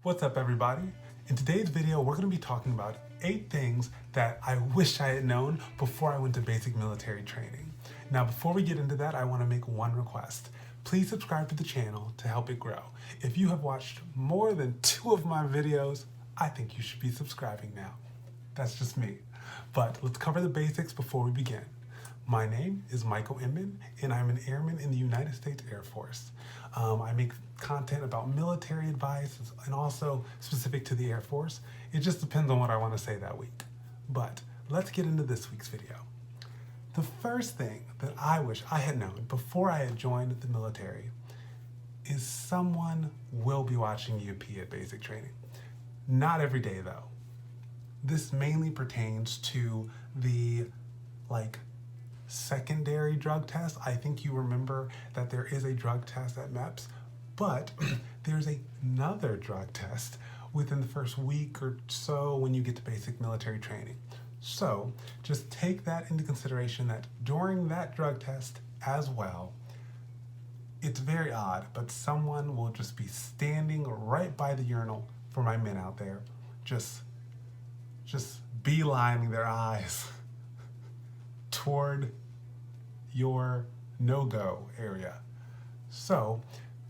What's up, everybody? In today's video, we're going to be talking about 8 things that I wish I had known before I went to basic military training. Now, before we get into that, I want to make one request. Please subscribe to the channel to help it grow. If you have watched more than 2 of my videos, I think you should be subscribing now. That's just me. But let's cover the basics before we begin. My name is Michael Inman, and I'm an airman in the United States Air Force. I make content about military advice and also specific to the Air Force. It just depends on what I want to say that week. But let's get into this week's video. The first thing that I wish I had known before I had joined the military is someone will be watching UP at basic training. Not every day though. This mainly pertains to the secondary drug test. I think you remember that there is a drug test at MEPS, but there's another drug test within the first week or so when you get to basic military training. So just take that into consideration that during that drug test as well, it's very odd, but someone will just be standing right by the urinal for my men out there, just beelining their eyes toward your no-go area. So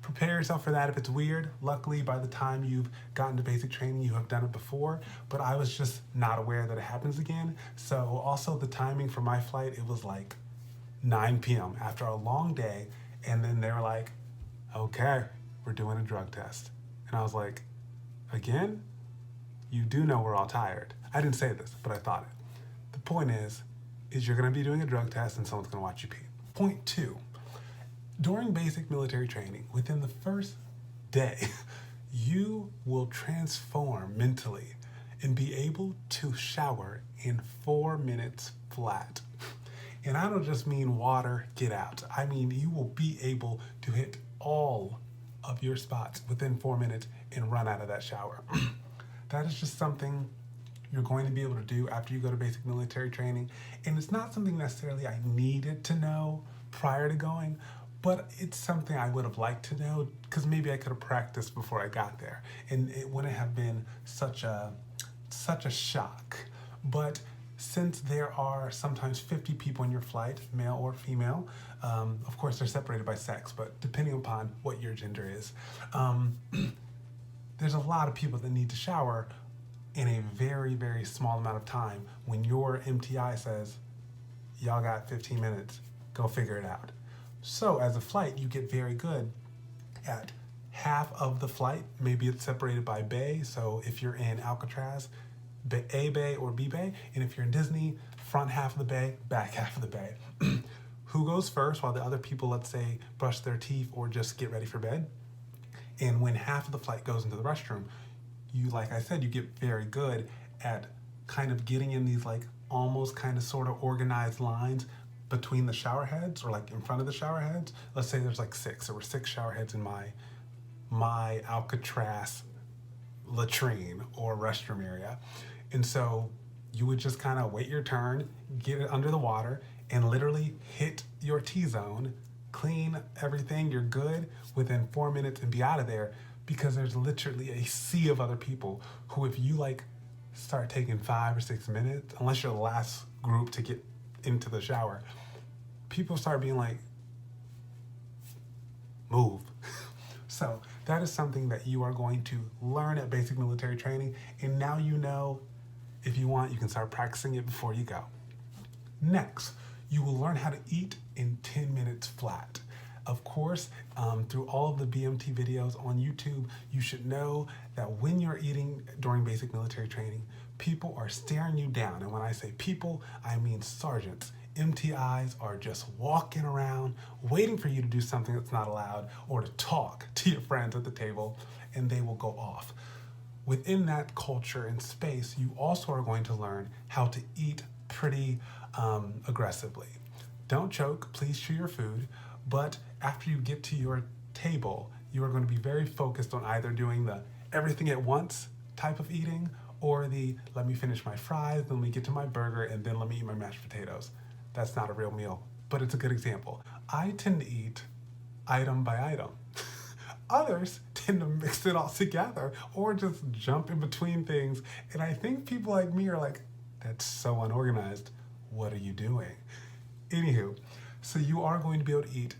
prepare yourself for that if it's weird. Luckily, by the time you've gotten to basic training, you have done it before, but I was just not aware that it happens again. So also the timing for my flight, it was like 9 p.m. after a long day, and then they were like, okay, we're doing a drug test. And I was like, again? You do know we're all tired. I didn't say this, but I thought it. The point is you're gonna be doing a drug test and someone's gonna watch you pee. Point 2, during basic military training, within the first day, you will transform mentally and be able to shower in 4 minutes flat. And I don't just mean water, get out. I mean, you will be able to hit all of your spots within 4 minutes and run out of that shower. That is just something you're going to be able to do after you go to basic military training. And it's not something necessarily I needed to know prior to going, but it's something I would have liked to know because maybe I could have practiced before I got there. And it wouldn't have been such a shock. But since there are sometimes 50 people in your flight, male or female, of course they're separated by sex, but depending upon what your gender is, there's a lot of people that need to shower in a very, very small amount of time when your MTI says, y'all got 15 minutes, go figure it out. So as a flight, you get very good at half of the flight. Maybe it's separated by bay. So if you're in Alcatraz, A bay or B bay, and if you're in Disney, front half of the bay, back half of the bay. Who goes first while the other people, let's say, brush their teeth or just get ready for bed? And when half of the flight goes into the restroom, you, like I said, you get very good at kind of getting in these almost kind of sort of organized lines between the shower heads or in front of the shower heads. Let's say there's 6. There were 6 shower heads in my Alcatraz latrine or restroom area. And so you would just kind of wait your turn, get it under the water, and literally hit your T-zone, clean everything, you're good within 4 minutes and be out of there, because there's literally a sea of other people who, if you start taking 5 or 6 minutes, unless you're the last group to get into the shower, people start being like, move. So that is something that you are going to learn at basic military training, and now you know. If you want, you can start practicing it before you go. Next, you will learn how to eat in 10 minutes flat. Of course, through all of the BMT videos on YouTube, you should know that when you're eating during basic military training, people are staring you down. And when I say people, I mean sergeants. MTIs are just walking around, waiting for you to do something that's not allowed or to talk to your friends at the table, and they will go off. Within that culture and space, you also are going to learn how to eat pretty aggressively. Don't choke, please chew your food, but after you get to your table, you are going to be very focused on either doing the everything at once type of eating or the let me finish my fries, then let me get to my burger, and then let me eat my mashed potatoes. That's not a real meal, but it's a good example. I tend to eat item by item. Others tend to mix it all together or just jump in between things. And I think people like me are like, that's so unorganized. What are you doing? Anywho, so you are going to be able to eat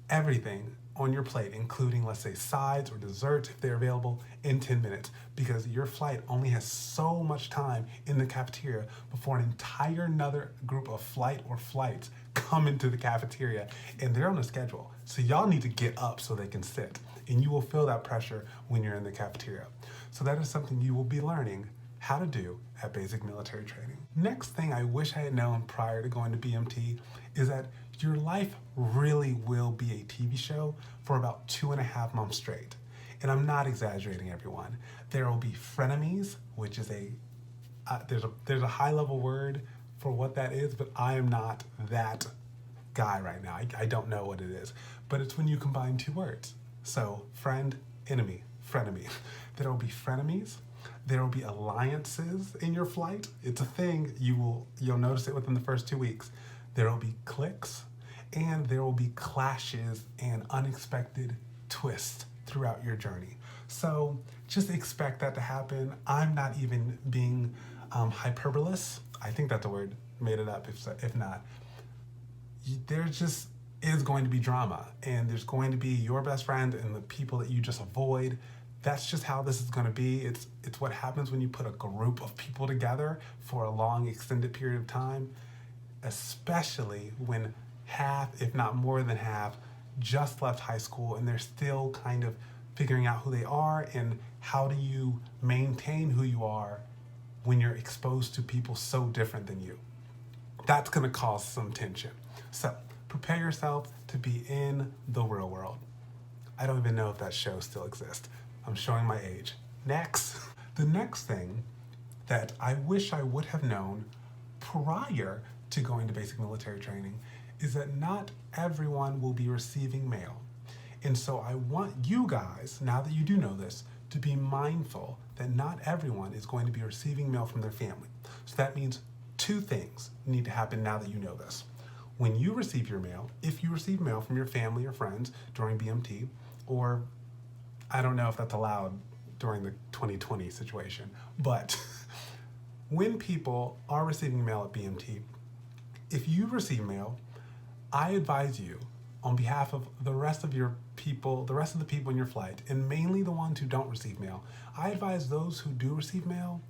everything on your plate, including, let's say, sides or desserts if they're available, in 10 minutes, because your flight only has so much time in the cafeteria before an entire another group of flight or flights come into the cafeteria, and they're on a schedule. So y'all need to get up so they can sit, and you will feel that pressure when you're in the cafeteria. So that is something you will be learning how to do at basic military training. Next thing I wish I had known prior to going to BMT is that your life really will be a TV show for about 2.5 months straight. And I'm not exaggerating, everyone. There will be frenemies, which is there's a high level word for what that is, but I am not that guy right now. I don't know what it is, but it's when you combine two words. So friend, enemy, frenemy. There will be frenemies. There will be alliances in your flight. It's a thing. You'll notice it within the first 2 weeks. There will be cliques, and there will be clashes and unexpected twists throughout your journey. So just expect that to happen. I'm not even being hyperbolous. I think that's a word, made it up if not. There just is going to be drama, and there's going to be your best friend and the people that you just avoid. That's just how this is going to be. It's what happens when you put a group of people together for a long, extended period of time, especially when half, if not more than half, just left high school and they're still kind of figuring out who they are and how do you maintain who you are when you're exposed to people so different than you. That's going to cause some tension. So prepare yourself to be in the real world. I don't even know if that show still exists. I'm showing my age. Next. The next thing that I wish I would have known prior to going to basic military training is that not everyone will be receiving mail. And so I want you guys, now that you do know this, to be mindful that not everyone is going to be receiving mail from their family. So that means two things need to happen now that you know this. When you receive your mail, if you receive mail from your family or friends during BMT, or I don't know if that's allowed during the 2020 situation, but when people are receiving mail at BMT, if you receive mail, I advise you on behalf of the rest of your people, the rest of the people in your flight, and mainly the ones who don't receive mail, I advise those who do receive mail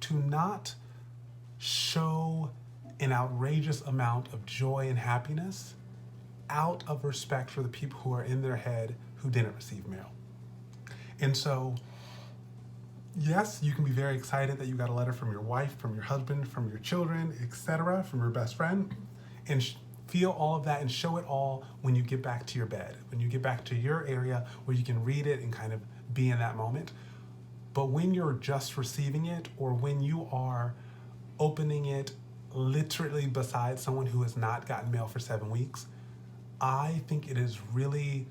to not show an outrageous amount of joy and happiness out of respect for the people who are in their head who didn't receive mail. And so, yes, you can be very excited that you got a letter from your wife, from your husband, from your children, etc., from your best friend, and feel all of that and show it all when you get back to your bed, when you get back to your area where you can read it and kind of be in that moment. But when you're just receiving it, or when you are opening it literally beside someone who has not gotten mail for 7 weeks, I think it is really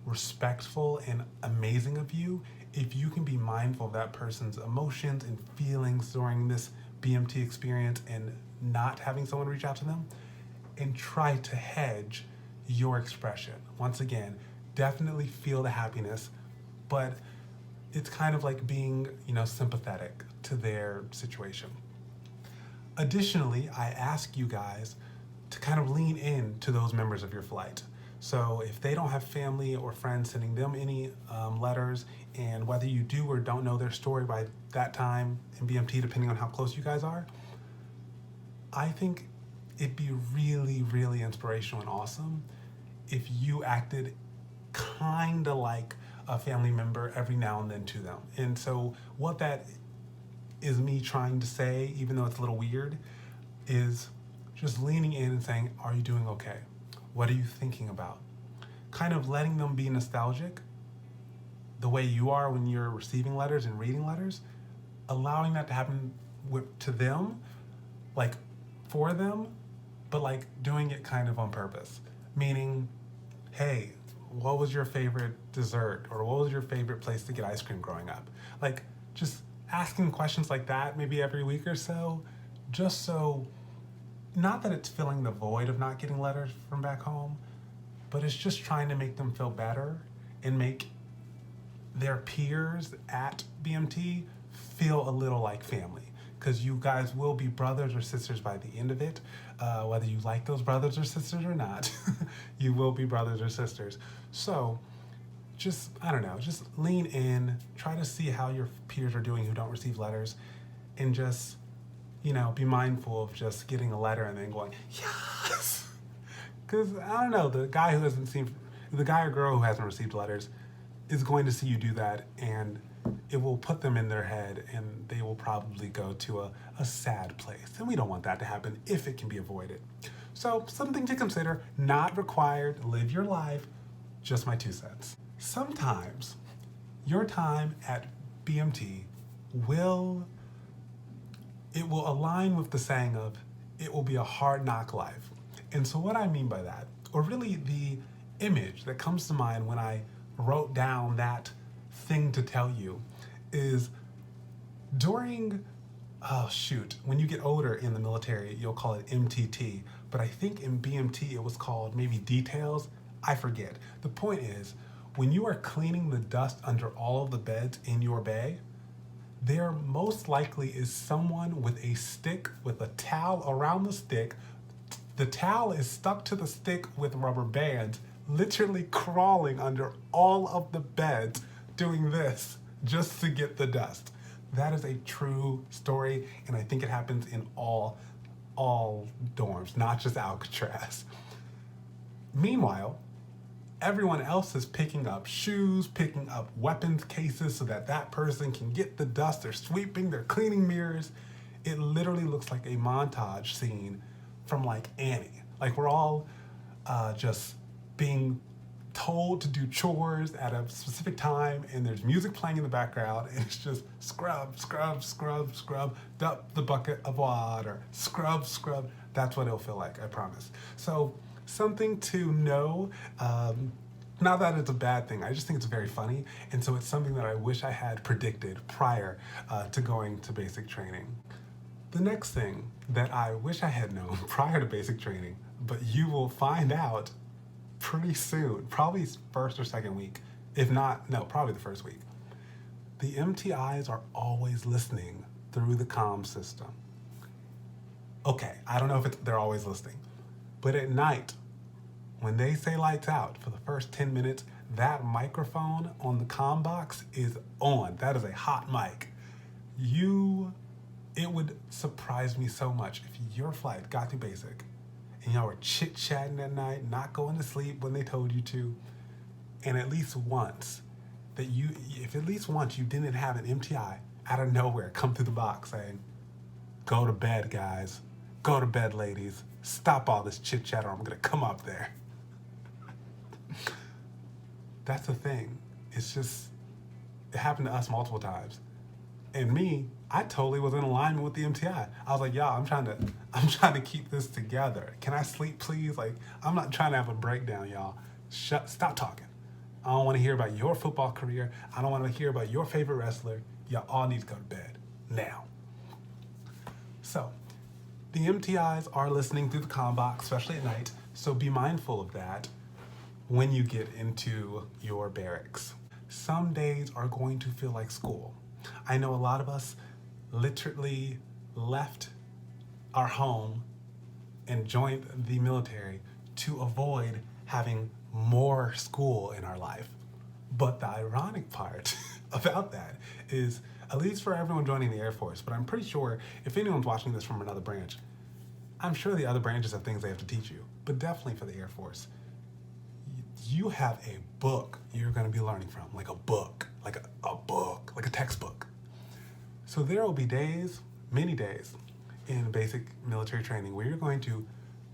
respectful and amazing of you if you can be mindful of that person's emotions and feelings during this BMT experience and not having someone reach out to them, and try to hedge your expression. Once again, definitely feel the happiness, but it's kind of like being, sympathetic to their situation. Additionally, I ask you guys to kind of lean in to those members of your flight. So if they don't have family or friends sending them any letters, and whether you do or don't know their story by that time in BMT, depending on how close you guys are, I think it'd be really, really inspirational and awesome if you acted kind of like a family member every now and then to them. And so what that is me trying to say, even though it's a little weird, is just leaning in and saying, are you doing okay? What are you thinking about? Kind of letting them be nostalgic the way you are when you're receiving letters and reading letters, allowing that to happen to them, like for them, but like doing it kind of on purpose. Meaning, hey, what was your favorite dessert? Or what was your favorite place to get ice cream growing up? Like just asking questions like that maybe every week or so, just so, not that it's filling the void of not getting letters from back home, but it's just trying to make them feel better and make their peers at BMT feel a little like family because you guys will be brothers or sisters by the end of it. Whether you like those brothers or sisters or not, you will be brothers or sisters. So just, I don't know, just lean in, try to see how your peers are doing who don't receive letters, and just, be mindful of just getting a letter and then going, yes! Because, I don't know, the guy or girl who hasn't received letters is going to see you do that, and it will put them in their head, and they will probably go to a sad place. And we don't want that to happen if it can be avoided. So, something to consider, not required, live your life, just my 2 cents. Sometimes your time at BMT will align with the saying of, it will be a hard knock life. And so what I mean by that, or really the image that comes to mind when I wrote down that thing to tell you, is when you get older in the military, you'll call it MTT, but I think in BMT it was called maybe details. I forget. The point is, when you are cleaning the dust under all of the beds in your bay, there most likely is someone with a stick with a towel around the stick. The towel is stuck to the stick with rubber bands, literally crawling under all of the beds doing this just to get the dust. That is a true story, and I think it happens in all dorms, not just Alcatraz. Meanwhile, everyone else is picking up shoes, picking up weapons cases so that person can get the dust. They're sweeping, they're cleaning mirrors. It literally looks like a montage scene from like Annie. Like we're all just being told to do chores at a specific time, and there's music playing in the background, and it's just scrub, scrub, scrub, scrub, dump the bucket of water, scrub, scrub. That's what it'll feel like, I promise. So something to know, not that it's a bad thing, I just think it's very funny, and so it's something that I wish I had predicted prior to going to basic training. The next thing that I wish I had known prior to basic training, but you will find out pretty soon, probably first or second week, if not, no, probably the first week. The MTIs are always listening through the comm system. Okay, I don't know if they're always listening, but at night, when they say lights out for the first 10 minutes, that microphone on the comm box is on. That is a hot mic. It would surprise me so much if your flight got through basic and y'all were chit-chatting at night, not going to sleep when they told you to, and if at least once you didn't have an MTI out of nowhere come through the box saying, go to bed, guys. Go to bed, ladies. Stop all this chit-chat or I'm gonna come up there. That's the thing. It's just, it happened to us multiple times. And me, I totally was in alignment with the MTI. I was like, y'all, I'm trying to keep this together. Can I sleep, please? Like, I'm not trying to have a breakdown, y'all. Stop talking. I don't want to hear about your football career. I don't want to hear about your favorite wrestler. Y'all all need to go to bed now. So, the MTIs are listening through the comm box, especially at night. So be mindful of that when you get into your barracks. Some days are going to feel like school. I know a lot of us literally left our home and joined the military to avoid having more school in our life. But the ironic part about that is, at least for everyone joining the Air Force, but I'm pretty sure if anyone's watching this from another branch, I'm sure the other branches have things they have to teach you, but definitely for the Air Force, you have a book you're going to be learning from, like a book, like a textbook. So there will be days, many days, in basic military training where you're going to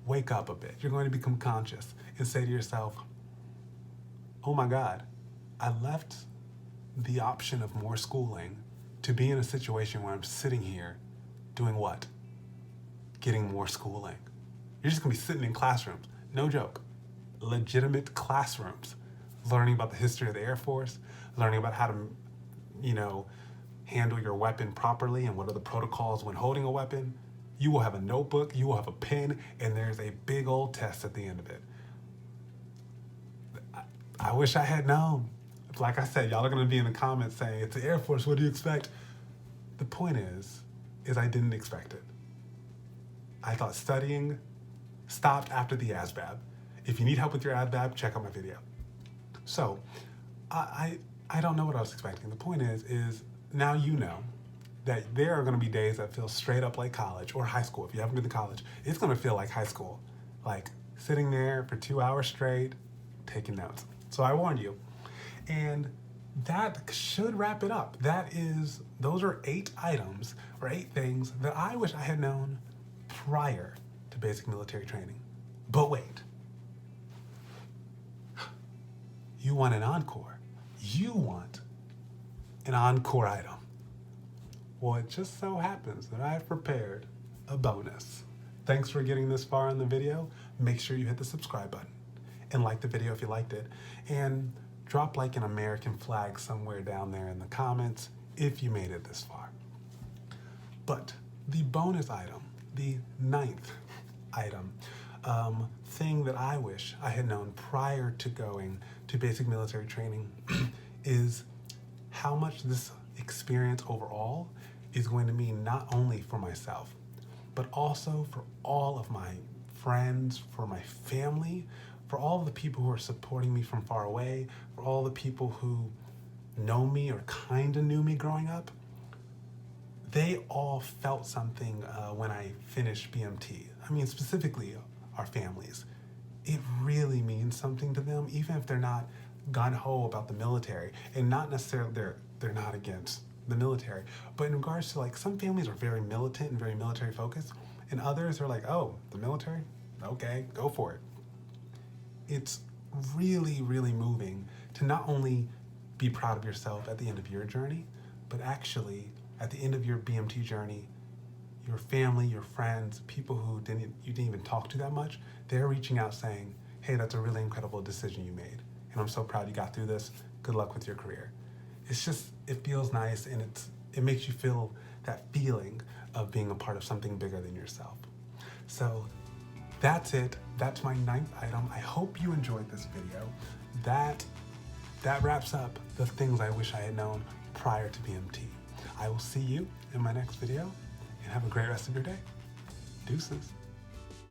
wake up a bit. You're going to become conscious and say to yourself, oh my God, I left the option of more schooling to be in a situation where I'm sitting here doing what? Getting more schooling. You're just gonna be sitting in classrooms, no joke, legitimate classrooms, learning about the history of the Air Force, learning about how to, handle your weapon properly and what are the protocols when holding a weapon. You will have a notebook, you will have a pen, and there's a big old test at the end of it. I wish I had known like I said, y'all are gonna be in the comments saying, it's the Air Force, what do you expect? The point is I didn't expect it. I thought studying stopped after the ASVAB. If you need help with your ASVAB, check out my video. So, I don't know what I was expecting. The point is now you know that there are gonna be days that feel straight up like college or high school. If you haven't been to college, it's gonna feel like high school. Like sitting there for 2 hours straight, taking notes. So I warned you. And that should wrap it up. Those are 8 items or 8 things that I wish I had known prior to basic military training. But wait, you want an encore. You want an encore item. Well, it just so happens that I've prepared a bonus. Thanks for getting this far in the video. Make sure you hit the subscribe button and like the video if you liked it. And drop like an American flag somewhere down there in the comments if you made it this far. But the bonus item, the 9th item, thing that I wish I had known prior to going to basic military training is how much this experience overall is going to mean not only for myself, but also for all of my friends, for my family, for all of the people who are supporting me from far away, for all the people who know me or kind of knew me growing up. They all felt something when I finished BMT. I mean, specifically our families. It really means something to them, even if they're not gung-ho about the military, and not necessarily they're not against the military. But in regards to, like, some families are very militant and very military focused, and others are like, oh, the military? Okay, go for it. It's really, really moving to not only be proud of yourself at the end of your journey, but actually at the end of your BMT journey, your family, your friends, people who you didn't even talk to that much, they're reaching out saying, hey, that's a really incredible decision you made. And I'm so proud you got through this. Good luck with your career. It feels nice, and it makes you feel that feeling of being a part of something bigger than yourself. So that's it. That's my 9th item. I hope you enjoyed this video. That wraps up the things I wish I had known prior to BMT. I will see you in my next video, and have a great rest of your day. Deuces.